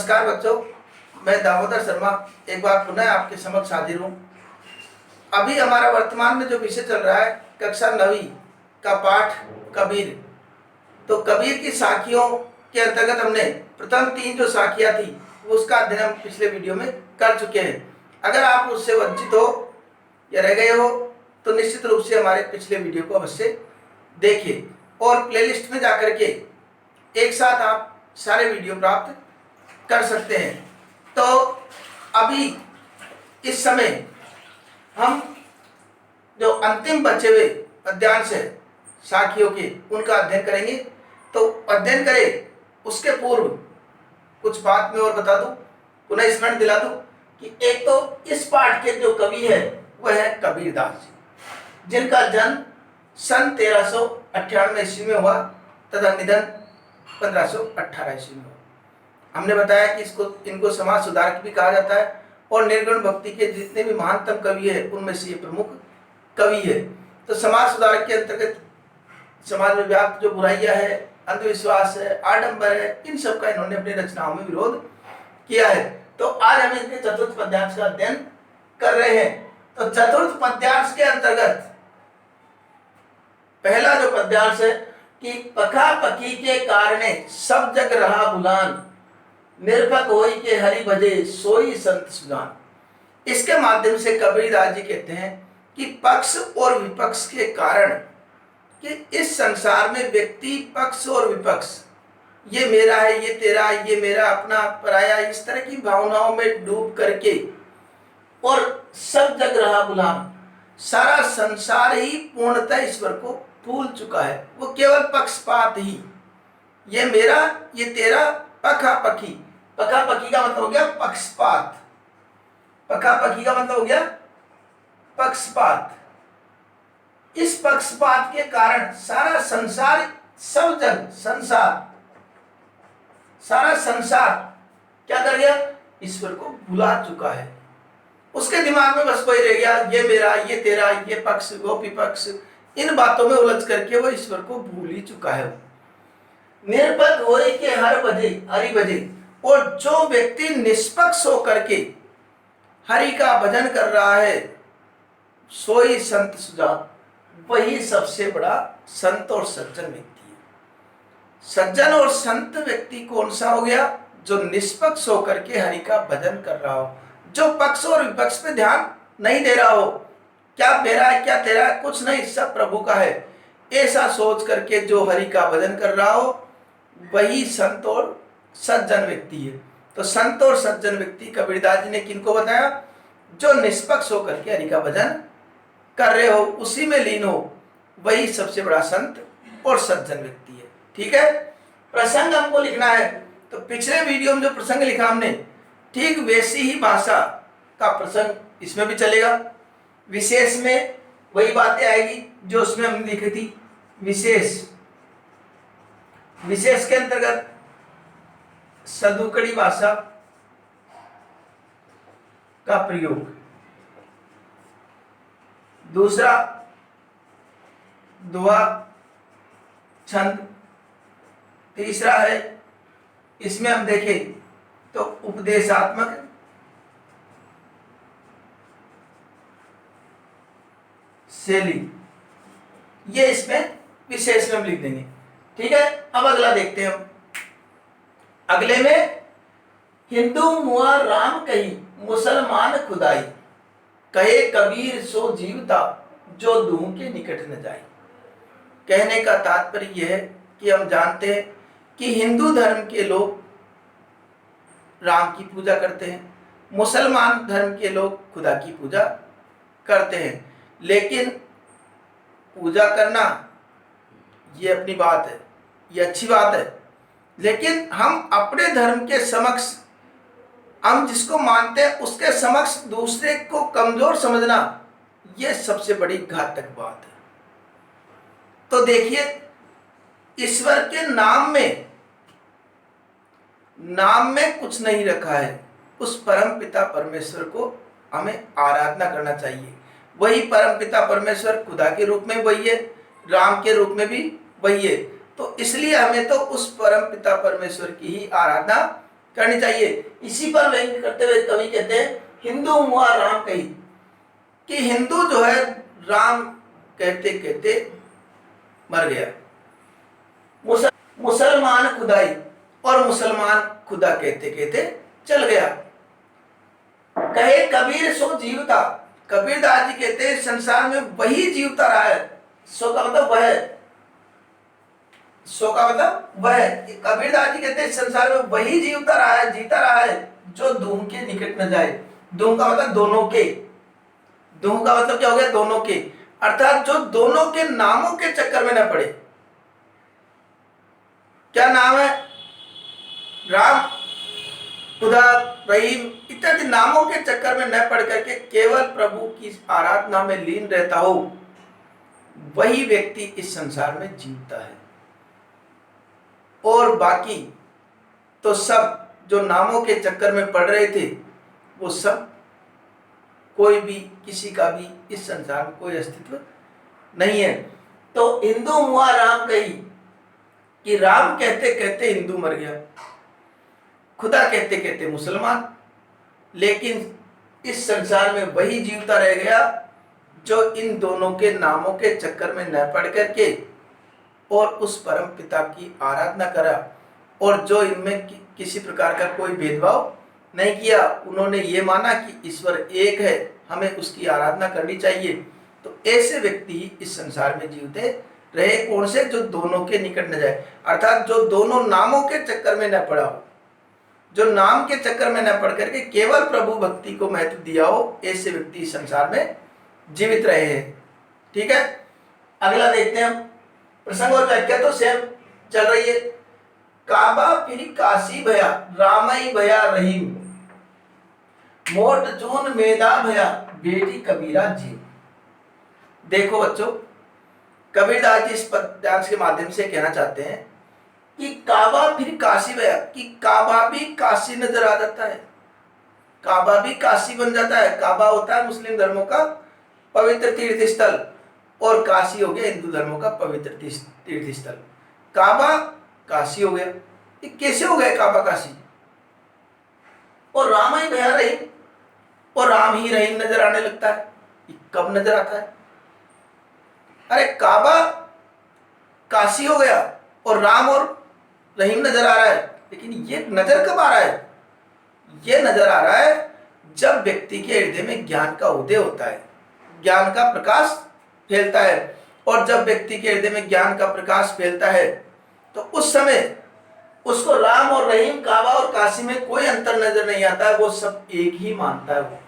नमस्कार बच्चों, मैं दामोदर शर्मा एक बार पुनः आपके समक्ष हाजिर हूँ। अभी हमारा वर्तमान में जो विषय चल रहा है कक्षा 9वीं का पाठ कबीर। तो कबीर की साखियों के अंतर्गत हमने प्रथम 3 जो साखियाँ थी उसका अध्ययन हम पिछले वीडियो में कर चुके हैं। अगर आप उससे वंचित हो या रह गए हो तो निश्चित रूप से हमारे पिछले वीडियो को अवश्य देखिए और प्लेलिस्ट में जाकर के एक साथ आप सारे वीडियो प्राप्त कर सकते हैं। तो अभी इस समय हम जो अंतिम बचे हुए पद्यांश है साखियों के उनका अध्ययन करेंगे। तो अध्ययन करें उसके पूर्व कुछ बात में और बता दूं, पुनः स्मरण दिला दूं कि एक तो इस पाठ के जो कवि है वह है कबीरदास जी, जिनका जन्म सन 1398 ईस्वी में हुआ तथा निधन 1518 ईस्वी में हुआ। हमने बताया कि इनको समाज सुधारक भी कहा जाता है और निर्गुण भक्ति के जितने भी महानतम कवि है उनमें से ये प्रमुख कवि है। तो समाज सुधारक के अंतर्गत समाज में व्याप्त जो बुराइयां है, अंधविश्वास है, आडंबर है, इन सब का इन्होंने अपनी रचनाओं में विरोध किया है। तो आज हम इनके चतुर्थ पद्यांश का अध्ययन कर रहे हैं। तो चतुर्थ पद्यांश के अंतर्गत पहला जो पद्यांश है कि पखा पखी के कारणे सब जग रहा बुलान, निरपक होई के हरि भजे सोई संत सुजान। इसके माध्यम से कबीरदास जी कहते हैं कि पक्ष और विपक्ष के कारण कि इस संसार में व्यक्ति पक्ष और विपक्ष, ये मेरा है, ये तेरा, ये मेरा, अपना, पराया, इस तरह की भावनाओं में डूब करके और सब जग रहा गुलाम, सारा संसार ही पूर्णतः ईश्वर को भूल चुका है। वो केवल पक्षपात ही, ये मेरा, ये तेरा, पखा पखी। पखा पखी का मतलब हो गया पक्षपात। पखा पखी का मतलब हो गया पक्षपात। इस पक्षपात के कारण सारा संसार, सब जग, संसार, सारा संसार क्या कर गया? ईश्वर को भुला चुका है। उसके दिमाग में बस वही रह गया, ये मेरा, ये तेरा, ये पक्ष, वो विपक्ष, इन बातों में उलझ करके वो ईश्वर को भूल ही चुका है। निरपक होए के हर बजे हरि भजे, और जो व्यक्ति निष्पक्ष होकर के हरि का भजन कर रहा है सोई संत सुजान, वही सबसे बड़ा संत और सज्जन व्यक्ति है। सज्जन और संत व्यक्ति कौन सा हो गया? जो निष्पक्ष होकर के हरि का भजन कर रहा हो, जो पक्ष और विपक्ष पे ध्यान नहीं दे रहा हो, क्या मेरा है, क्या तेरा है, कुछ नहीं, सब प्रभु का है, ऐसा सोच करके जो हरि का भजन कर रहा हो वही संत और सज्जन व्यक्ति है। तो संत और सज्जन व्यक्ति कबीरदास जी ने किनको बताया? जो निष्पक्ष होकर के हरि का भजन कर रहे हो, उसी में लीन हो, वही सबसे बड़ा संत और सज्जन व्यक्ति है। ठीक है, प्रसंग हमको लिखना है। तो पिछले वीडियो में जो प्रसंग लिखा हमने, ठीक वैसी ही भाषा का प्रसंग इसमें भी चलेगा। विशेष में वही बातें आएगी जो उसमें हमने लिखी थी। विशेष के अंतर्गत सदुकड़ी भाषा का प्रयोग, दूसरा दोहा छंद, तीसरा है इसमें हम देखें तो उपदेशात्मक शैली, ये इसमें विशेष में हम लिख देंगे। ठीक है, अब अगला देखते हैं हम। अगले में हिंदू मुआ राम कही, मुसलमान खुदाई, कहे कबीर सो जीवता, जो दूं के निकट न जाए। कहने का तात्पर्य यह है कि हम जानते हैं कि हिंदू धर्म के लोग राम की पूजा करते हैं, मुसलमान धर्म के लोग खुदा की पूजा करते हैं। लेकिन पूजा करना ये अपनी बात है, ये अच्छी बात है, लेकिन हम अपने धर्म के समक्ष, हम जिसको मानते हैं उसके समक्ष दूसरे को कमजोर समझना, ये सबसे बड़ी घातक बात है। तो देखिए, ईश्वर के नाम में कुछ नहीं रखा है। उस परम पिता परमेश्वर को हमें आराधना करना चाहिए। वही परम पिता परमेश्वर खुदा के रूप में वही है, राम के रूप में भी वही है। तो इसलिए हमें तो उस परम पिता परमेश्वर की ही आराधना करनी चाहिए। इसी पर व्यंग्य करते हुए कवि कहते हैं हिंदू हुआ राम कही, कि हिंदू जो है राम कहते कहते मर गया, मुसलमान खुदाई और मुसलमान खुदा कहते कहते चल गया। कहे कबीर सो जीवता, कबीरदास जी कहते हैं संसार में वही जीवता रहा है। सो का मतलब वह, सो का मतलब वह, कबीरदास जी कहते हैं संसार में वही जीवता रहा है, जीता रहा है जो दूह के निकट न जाए। दूह का मतलब दोनों के, दूह का मतलब क्या हो गया, दोनों के, अर्थात जो दोनों के नामों के चक्कर में न पड़े। क्या नाम है, राम, खुदा, रहीम इत्यादि नामों के चक्कर में न पड़ करके केवल प्रभु की आराधना में लीन रहता हो, वही व्यक्ति इस संसार में जीवता है। और बाकी तो सब जो नामों के चक्कर में पड़ रहे थे वो सब, कोई भी किसी का भी इस संसार में कोई अस्तित्व नहीं है। तो हिंदू हुआ राम कही, कि राम कहते कहते हिंदू मर गया, खुदा कहते कहते मुसलमान, लेकिन इस संसार में वही जीवता रह गया जो इन दोनों के नामों के चक्कर में न पड़ करके और उस परम पिता की आराधना करा, और जो इनमें किसी प्रकार का कोई भेदभाव नहीं किया। उन्होंने ये माना कि ईश्वर एक है, हमें उसकी आराधना करनी चाहिए। तो ऐसे व्यक्ति ही इस संसार में जीवते रहे। कौन से, जो दोनों के निकट न जाए, अर्थात जो दोनों नामों के चक्कर में न पड़ा हो, जो नाम के चक्कर में न पड़ करके केवल प्रभु भक्ति को महत्व दिया हो, ऐसे व्यक्ति इस संसार में जीवित रहे हैं। ठीक है, अगला देखते हैं हम। प्रसंग और व्याख्या तो सेम चल रही है। काबा फिर काशी भया, रामई भया रहीम, मोट चून मेदा भया, बेटी कबीरा जी। देखो बच्चों, कबीरदास जी इस पद्यांश के माध्यम से कहना चाहते हैं कि काबा फिर काशी भया, कि काबा भी काशी नजर आ जाता है, काबा भी काशी बन जाता है। काबा होता है मुस्लिम धर्मों का पवित्र तीर्थ स्थल, और काशी हो गया हिंदू धर्मों का पवित्र तीर्थ स्थल। काबा काशी हो गया, ये कैसे हो गया काबा काशी? और राम ही भया रहीम, और राम ही रहीम नजर आने लगता है। ये कब नजर आता है? अरे काबा काशी हो गया और राम और रहीम नजर आ रहा है, लेकिन ये नजर कब आ रहा है? ये नजर आ रहा है जब व्यक्ति के हृदय में ज्ञान का उदय होता है, ज्ञान का प्रकाश फैलता है। और जब व्यक्ति के हृदय में ज्ञान का प्रकाश फैलता है तो उस समय उसको राम और रहीम, काबा और काशी में कोई अंतर नजर नहीं आता है, वो सब एक ही मानता है। वो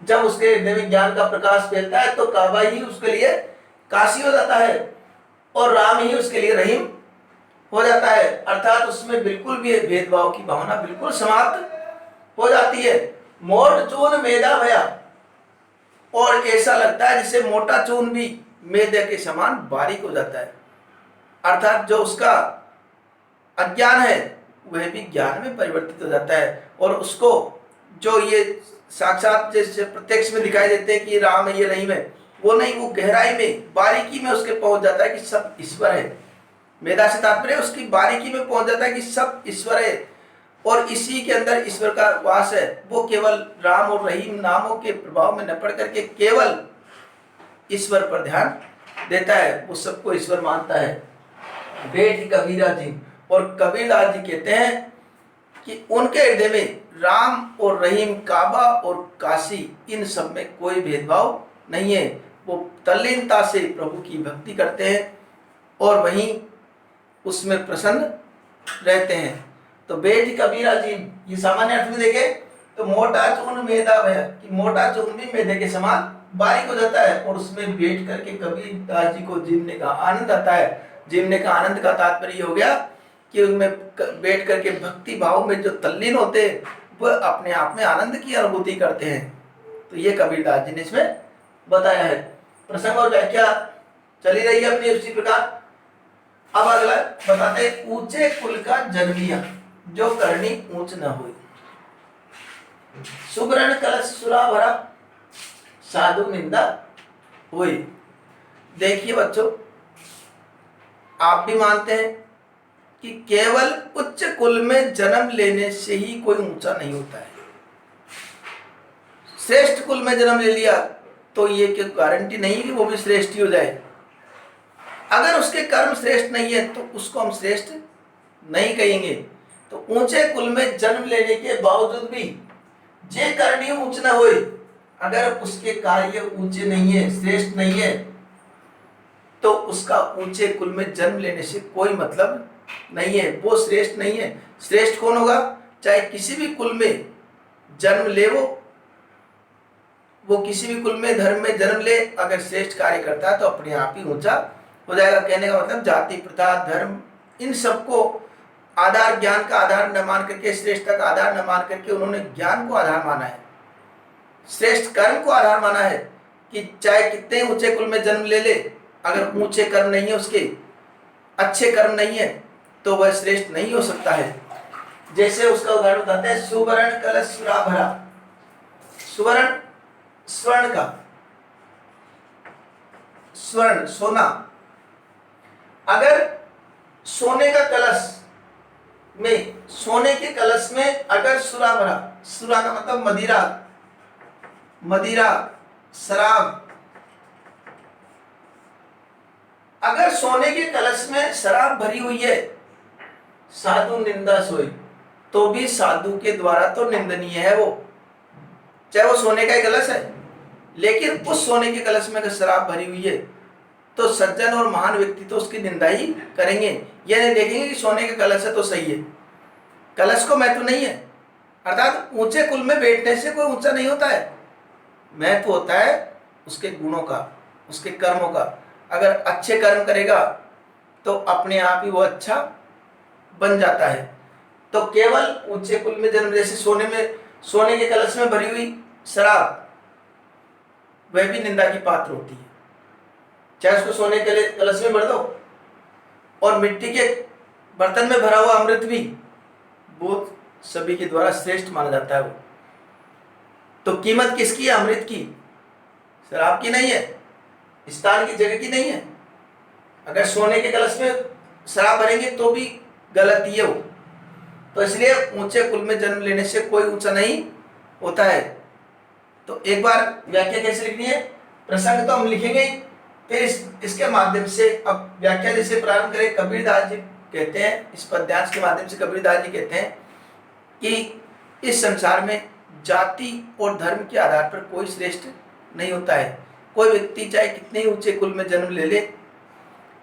जब उसके हृदय में ज्ञान का प्रकाश फैलता है तो काबा ही उसके लिए काशी हो जाता है और राम ही उसके लिए रहीम हो जाता है। अर्थात उसमें बिल्कुल भी भेदभाव की भावना बिल्कुल समाप्त हो जाती है। मोट चून मेदा भया, और ऐसा लगता है जैसे मोटा चून भी मैदे के समान बारीक हो जाता है। अर्थात जो उसका अज्ञान है वह भी ज्ञान में परिवर्तित हो जाता है, और उसको जो ये साक्षात जैसे प्रत्यक्ष में दिखाई देते हैं कि राम है, ये रहीम है, वो नहीं, वो गहराई में बारीकी में उसके पहुंच जाता है कि सब ईश्वर है। मेधा से तात्पर्य उसकी बारीकी में पहुंच जाता है कि सब ईश्वर है, और इसी के अंदर ईश्वर का वास है। वो केवल राम और रहीम नामों के प्रभाव में न पड़ करके केवल ईश्वर पर ध्यान देता है, वो सबको ईश्वर मानता है। बेटी कबीरा जी, और कबीरदास जी कहते हैं कि उनके हृदय में राम और रहीम, काबा और काशी, इन सब में कोई भेदभाव नहीं है। वो तल्लीनता से प्रभु की भक्ति करते हैं और वहीं उसमें प्रसन्न रहते हैं। तो बेटी कबीरा जी, ये सामान्य अर्थ में देखे तो मोटा चून मेदा भया, कि मोटा चून भी मेदे के समान बारीक हो जाता है, और उसमें बैठ करके कबीरदास जी को जीवने का आनंद आता है। जीवने का आनंद का तात्पर्य हो गया कि उनमें बैठ करके भक्ति भाव में जो तल्लीन होते हैं वह अपने आप में आनंद की अनुभूति करते हैं। तो ये कबीरदास जी ने इसमें बताया है। प्रसंग और व्याख्या चली रही है अपनी उसी प्रकार। अब अगला बताते हैं, ऊंचे कुल का जन्मिया, जो करनी ऊंच न हुई, सुग्रण कलश सुरा भरा, साधु निंदा हुई। देखिए बच्चों, आप भी मानते हैं कि केवल उच्च कुल में जन्म लेने से ही कोई ऊंचा नहीं होता है। श्रेष्ठ कुल में जन्म ले लिया तो ये कोई गारंटी नहीं कि वो भी श्रेष्ठ ही हो जाए। अगर उसके कर्म श्रेष्ठ नहीं है तो उसको हम श्रेष्ठ नहीं कहेंगे। तो ऊंचे कुल में जन्म लेने के बावजूद भी जे करनी ऊंच न होए, अगर उसके कार्य ऊंचे नहीं है, श्रेष्ठ नहीं है, तो उसका ऊंचे कुल में जन्म लेने से कोई मतलब नहीं है, वो श्रेष्ठ नहीं है। श्रेष्ठ कौन होगा? चाहे किसी भी कुल में जन्म ले, वो किसी भी कुल में धर्म में जन्म ले, अगर श्रेष्ठ कार्य करता है तो अपने आप ही ऊंचा हो जाएगा। कहने का मतलब जाति प्रथा धर्म इन सबको आधार, ज्ञान का आधार न मान करके, श्रेष्ठता का आधार न मान करके उन्होंने ज्ञान को आधार माना है, श्रेष्ठ कर्म को आधार माना है कि चाहे कितने ऊंचे कुल में जन्म ले ले, अगर ऊंचे कर्म नहीं है, उसके अच्छे कर्म नहीं है, तो वह श्रेष्ठ नहीं हो सकता है। जैसे उसका उदाहरण बताते हैं, सुवर्ण कलश सुराभरा। सुवर्ण स्वर्ण का, स्वर्ण सोना, अगर सोने का कलश में, सोने के कलश में अगर सुरा भरा, सुरा का मतलब मदिरा, मदिरा शराब, अगर सोने के कलश में शराब भरी हुई है, साधु निंदा सोई, तो भी साधु के द्वारा तो निंदनीय है वो, चाहे वो सोने का ही कलश है। लेकिन उस सोने के कलश में अगर शराब भरी हुई है तो सज्जन और महान व्यक्ति तो उसकी निंदा ही करेंगे, यह नहीं देखेंगे कि सोने का कलश है तो सही है, कलश को महत्व नहीं है। अर्थात ऊंचे कुल में बैठने से कोई ऊंचा नहीं होता है, महत्व होता है उसके गुणों का, उसके कर्मों का। अगर अच्छे कर्म करेगा तो अपने आप ही वो अच्छा बन जाता है। तो केवल ऊंचे कुल में जन्म, जैसे सोने के कलश में भरी हुई शराब, वह भी निंदा की पात्र होती है, चाहे उसको सोने के कलश में भर दो, और मिट्टी के बर्तन में भरा हुआ अमृत भी वो सभी के द्वारा श्रेष्ठ माना जाता है। वो तो कीमत किसकी है? अमृत की, शराब की नहीं है, स्थान की, जगह की नहीं है। अगर सोने के कलश में शराब भरेंगे तो भी गलत ही है वो। तो इसलिए ऊंचे कुल में जन्म लेने से कोई ऊंचा नहीं होता है। तो एक बार व्याख्या कैसे लिखनी है? प्रसंग तो हम लिखेंगे, फिर इसके माध्यम से अब व्याख्या जैसे प्रारंभ करें। कबीरदास जी कहते हैं, इस पद्यांश के माध्यम से कबीरदास जी कहते हैं कि इस संसार में जाति और धर्म के आधार पर कोई श्रेष्ठ नहीं होता है। कोई व्यक्ति चाहे कितने ही ऊंचे कुल में जन्म ले ले,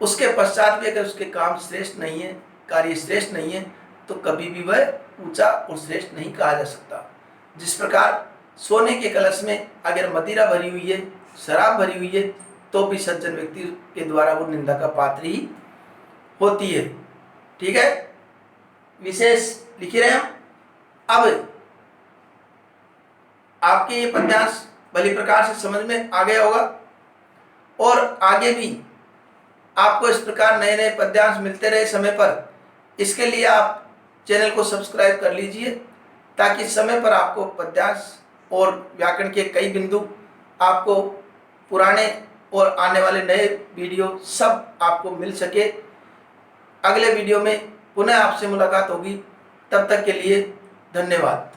उसके पश्चात भी अगर उसके काम श्रेष्ठ नहीं है, कार्य श्रेष्ठ नहीं है, तो कभी भी वह ऊंचा और श्रेष्ठ नहीं कहा जा सकता। जिस प्रकार सोने के कलश में अगर मदिरा भरी हुई है, शराब भरी हुई है, तो भी सज्जन व्यक्ति के द्वारा वो निंदा का पात्र ही होती है। ठीक है, विशेष लिख रहे हैं हम। अब आपके ये पद्यांश भली प्रकार से समझ में आ गया होगा, और आगे भी आपको इस प्रकार नए नए पद्यांश मिलते रहे समय पर। इसके लिए आप चैनल को सब्सक्राइब कर लीजिए, ताकि समय पर आपको पद्यांश और व्याकरण के कई बिंदु, आपको पुराने और आने वाले नए वीडियो सब आपको मिल सके। अगले वीडियो में पुनः आपसे मुलाकात होगी, तब तक के लिए धन्यवाद।